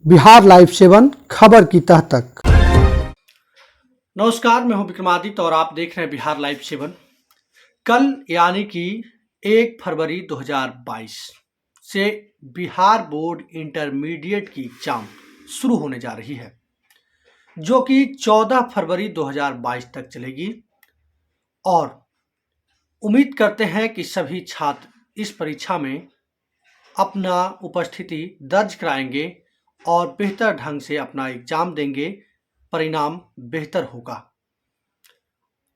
Bihar live 7 खबर की तह तक। नमस्कार, मैं हूं विक्रमादित्य और आप देख रहे हैं बिहार लाइव 7। कल यानी कि 1 फरवरी 2022 से बिहार बोर्ड इंटरमीडिएट की एग्जाम शुरू होने जा रही है, जो कि 14 फरवरी 2022 तक चलेगी। और उम्मीद करते हैं कि सभी छात्र इस परीक्षा में अपना उपस्थिति दर्ज कराएंगे और बेहतर ढंग से अपना एग्जाम देंगे, परिणाम बेहतर होगा।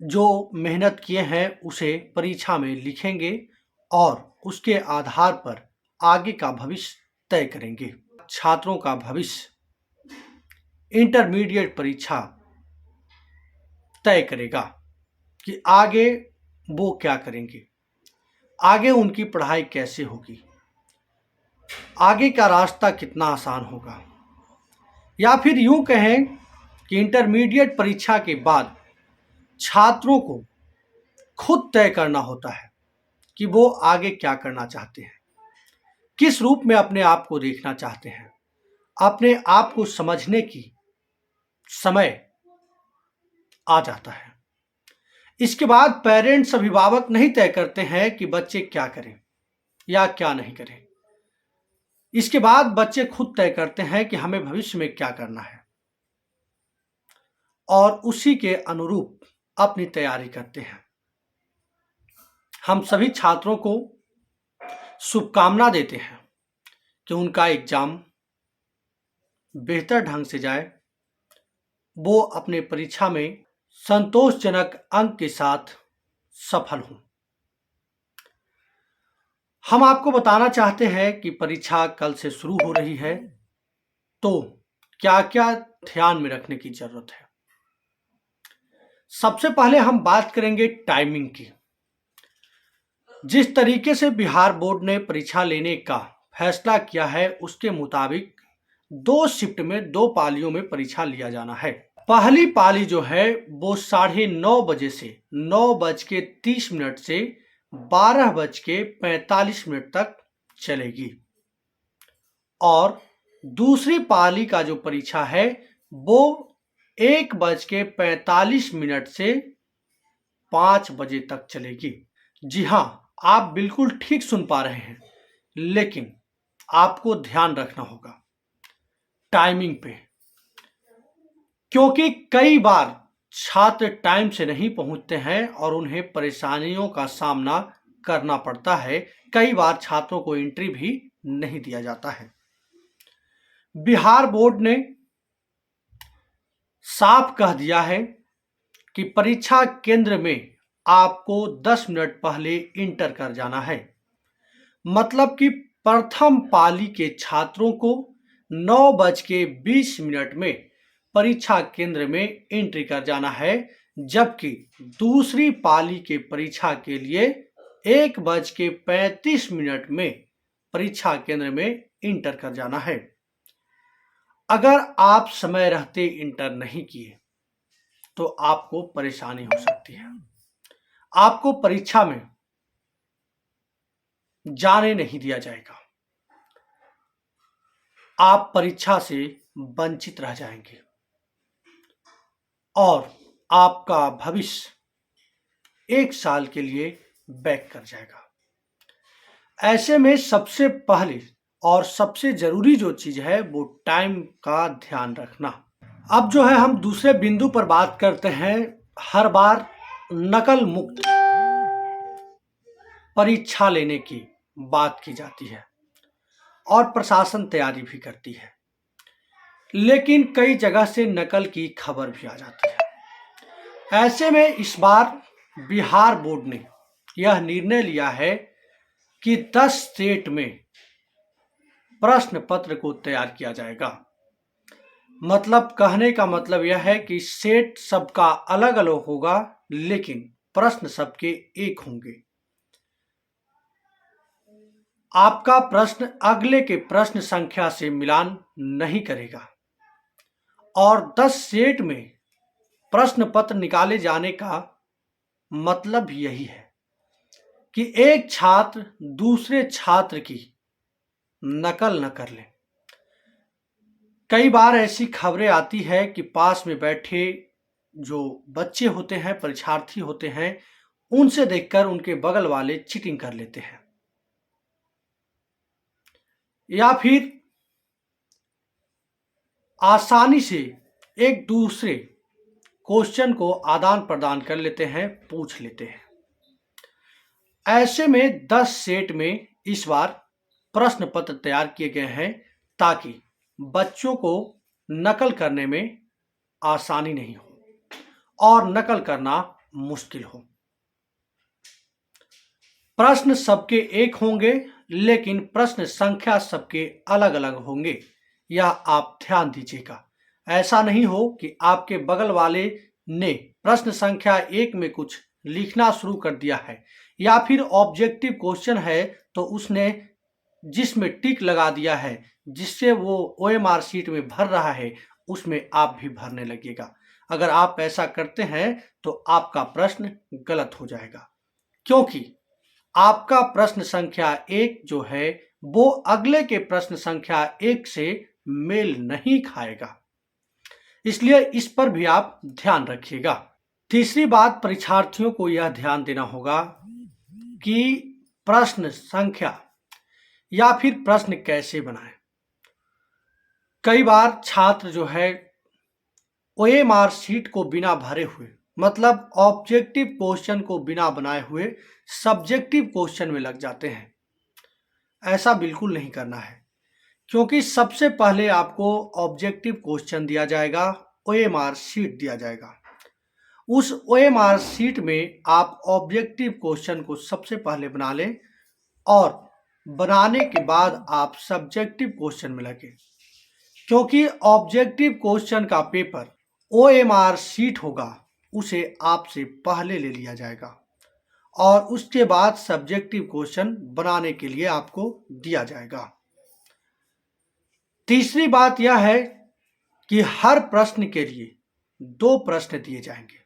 जो मेहनत किए हैं उसे परीक्षा में लिखेंगे और उसके आधार पर आगे का भविष्य तय करेंगे। छात्रों का भविष्य इंटरमीडिएट परीक्षा तय करेगा कि आगे वो क्या करेंगे, आगे उनकी पढ़ाई कैसे होगी, आगे का रास्ता कितना आसान होगा। या फिर यूं कहें कि इंटरमीडिएट परीक्षा के बाद छात्रों को खुद तय करना होता है कि वो आगे क्या करना चाहते हैं, किस रूप में अपने आप को देखना चाहते हैं। अपने आप को समझने की समय आ जाता है। इसके बाद पेरेंट्स, अभिभावक नहीं तय करते हैं कि बच्चे क्या करें या क्या नहीं करें। इसके बाद बच्चे खुद तय करते हैं कि हमें भविष्य में क्या करना है और उसी के अनुरूप अपनी तैयारी करते हैं। हम सभी छात्रों को शुभकामना देते हैं कि उनका एग्जाम बेहतर ढंग से जाए, वो अपने परीक्षा में संतोषजनक अंक के साथ सफल हों। हम आपको बताना चाहते हैं कि परीक्षा कल से शुरू हो रही है, तो क्या क्या ध्यान में रखने की जरूरत है। सबसे पहले हम बात करेंगे टाइमिंग की। जिस तरीके से बिहार बोर्ड ने परीक्षा लेने का फैसला किया है, उसके मुताबिक 2 शिफ्ट में 2 पालियों में परीक्षा लिया जाना है। पहली पाली जो है वो 9:30 बजे से 9:30 से 12:45 तक चलेगी और दूसरी पाली का जो परीक्षा है वो 1:45 से 5 बजे तक चलेगी। जी हां, आप बिल्कुल ठीक सुन पा रहे हैं, लेकिन आपको ध्यान रखना होगा टाइमिंग पे, क्योंकि कई बार छात्र टाइम से नहीं पहुंचते हैं और उन्हें परेशानियों का सामना करना पड़ता है। कई बार छात्रों को एंट्री भी नहीं दिया जाता है। बिहार बोर्ड ने साफ कह दिया है कि परीक्षा केंद्र में आपको 10 मिनट पहले इंटर कर जाना है। मतलब कि प्रथम पाली के छात्रों को 9:20 में परीक्षा केंद्र में एंट्री कर जाना है, जबकि दूसरी पाली के परीक्षा के लिए 1:35 में परीक्षा केंद्र में इंटर कर जाना है। अगर आप समय रहते इंटर नहीं किए तो आपको परेशानी हो सकती है, आपको परीक्षा में जाने नहीं दिया जाएगा, आप परीक्षा से वंचित रह जाएंगे और आपका भविष्य 1 साल के लिए बैक कर जाएगा। ऐसे में सबसे पहले और सबसे जरूरी जो चीज है वो टाइम का ध्यान रखना। अब जो है हम दूसरे बिंदु पर बात करते हैं। हर बार नकल मुक्त परीक्षा लेने की बात की जाती है और प्रशासन तैयारी भी करती है, लेकिन कई जगह से नकल की खबर भी आ जाती है। ऐसे में इस बार बिहार बोर्ड ने यह निर्णय लिया है कि 10 सेट में प्रश्न पत्र को तैयार किया जाएगा। मतलब कहने का मतलब यह है कि सेट सबका अलग अलग होगा, लेकिन प्रश्न सबके एक होंगे। आपका प्रश्न अगले के प्रश्न संख्या से मिलान नहीं करेगा और 10 सेट में प्रश्न पत्र निकाले जाने का मतलब यही है कि एक छात्र दूसरे छात्र की नकल न कर ले। कई बार ऐसी खबरें आती है कि पास में बैठे जो बच्चे होते हैं, परीक्षार्थी होते हैं, उनसे देखकर उनके बगल वाले चीटिंग कर लेते हैं, या फिर आसानी से एक दूसरे क्वेश्चन को आदान प्रदान कर लेते हैं, पूछ लेते हैं। ऐसे में 10 सेट में इस बार प्रश्न पत्र तैयार किए गए हैं ताकि बच्चों को नकल करने में आसानी नहीं हो और नकल करना मुश्किल हो। प्रश्न सबके एक होंगे, लेकिन प्रश्न संख्या सबके अलग अलग होंगे, यह आप ध्यान दीजिएगा। ऐसा नहीं हो कि आपके बगल वाले ने प्रश्न संख्या 1 में कुछ लिखना शुरू कर दिया है, या फिर ऑब्जेक्टिव क्वेश्चन है तो उसने जिसमें टिक लगा दिया है, जिससे वो ओएमआर शीट में भर रहा है, उसमें आप भी भरने लगेगा। अगर आप ऐसा करते हैं तो आपका प्रश्न गलत हो जाएगा, क्योंकि आपका प्रश्न संख्या 1 जो है वो अगले के प्रश्न संख्या 1 से मेल नहीं खाएगा। इसलिए इस पर भी आप ध्यान रखिएगा। तीसरी बात, परीक्षार्थियों को यह ध्यान देना होगा कि प्रश्न संख्या या फिर प्रश्न कैसे बनाएं। कई बार छात्र जो है ओएमआर शीट को बिना भरे हुए, मतलब ऑब्जेक्टिव क्वेश्चन को बिना बनाए हुए सब्जेक्टिव क्वेश्चन में लग जाते हैं। ऐसा बिल्कुल नहीं करना है, क्योंकि सबसे पहले आपको ऑब्जेक्टिव क्वेश्चन दिया जाएगा, ओएमआर शीट दिया जाएगा। उस ओएमआर शीट में आप ऑब्जेक्टिव क्वेश्चन को सबसे पहले बना लें और बनाने के बाद आप सब्जेक्टिव क्वेश्चन में लगे, क्योंकि ऑब्जेक्टिव क्वेश्चन का पेपर ओएमआर शीट होगा, उसे आपसे पहले ले लिया जाएगा और उसके बाद सब्जेक्टिव क्वेश्चन बनाने के लिए आपको दिया जाएगा। तीसरी बात यह है कि हर प्रश्न के लिए 2 प्रश्न दिए जाएंगे,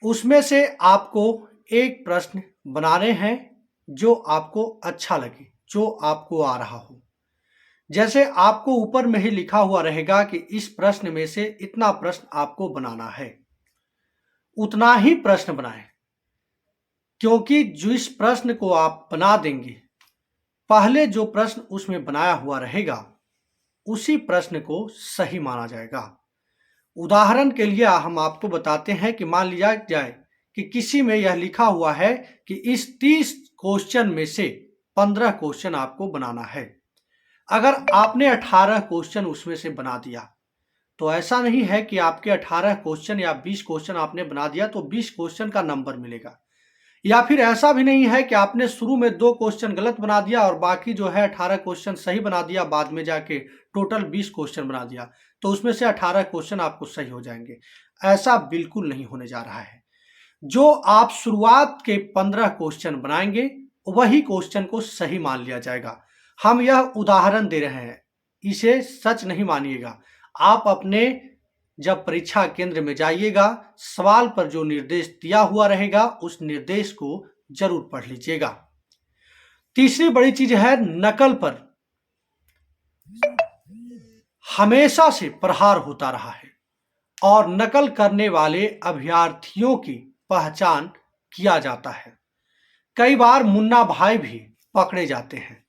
उसमें से आपको एक प्रश्न बनाने हैं जो आपको अच्छा लगे, जो आपको आ रहा हो। जैसे आपको ऊपर में ही लिखा हुआ रहेगा कि इस प्रश्न में से इतना प्रश्न आपको बनाना है, उतना ही प्रश्न बनाएं, क्योंकि जिस प्रश्न को आप बना देंगे, पहले जो प्रश्न उसमें बनाया हुआ रहेगा उसी प्रश्न को सही माना जाएगा। उदाहरण के लिए हम आपको बताते हैं कि मान लिया जाए कि किसी में यह लिखा हुआ है कि इस 30 क्वेश्चन में से 15 क्वेश्चन आपको बनाना है। अगर आपने 18 क्वेश्चन उसमें से बना दिया, तो ऐसा नहीं है कि आपके 18 क्वेश्चन या 20 क्वेश्चन आपने बना दिया तो 20 क्वेश्चन का नंबर मिलेगा, या फिर ऐसा भी नहीं है कि आपने शुरू में 2 क्वेश्चन गलत बना दिया और बाकी जो है 18 क्वेश्चन सही बना दिया, बाद में जाके टोटल 20 क्वेश्चन बना दिया तो उसमें से 18 क्वेश्चन आपको सही हो जाएंगे। ऐसा बिल्कुल नहीं होने जा रहा है। जो आप शुरुआत के 15 क्वेश्चन बनाएंगे वही क्वेश्चन को सही मान लिया जाएगा। हम यह उदाहरण दे रहे हैं, इसे सच नहीं मानिएगा। आप अपने जब परीक्षा केंद्र में जाइएगा, सवाल पर जो निर्देश दिया हुआ रहेगा उस निर्देश को जरूर पढ़ लीजिएगा। तीसरी बड़ी चीज है, नकल पर हमेशा से प्रहार होता रहा है और नकल करने वाले अभ्यर्थियों की पहचान किया जाता है। कई बार मुन्ना भाई भी पकड़े जाते हैं।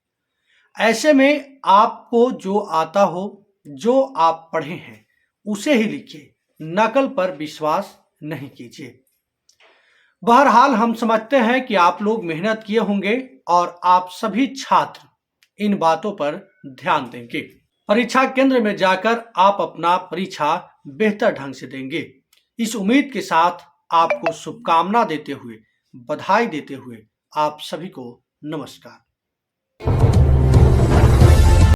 ऐसे में आपको जो आता हो, जो आप पढ़े हैं उसे ही लिखिए, नकल पर विश्वास नहीं कीजिए। बहरहाल हम समझते हैं कि आप लोग मेहनत किए होंगे और आप सभी छात्र इन बातों पर ध्यान देंगे। परीक्षा केंद्र में जाकर आप अपना परीक्षा बेहतर ढंग से देंगे। इस उम्मीद के साथ आपको शुभकामना देते हुए, बधाई देते हुए आप सभी को नमस्कार।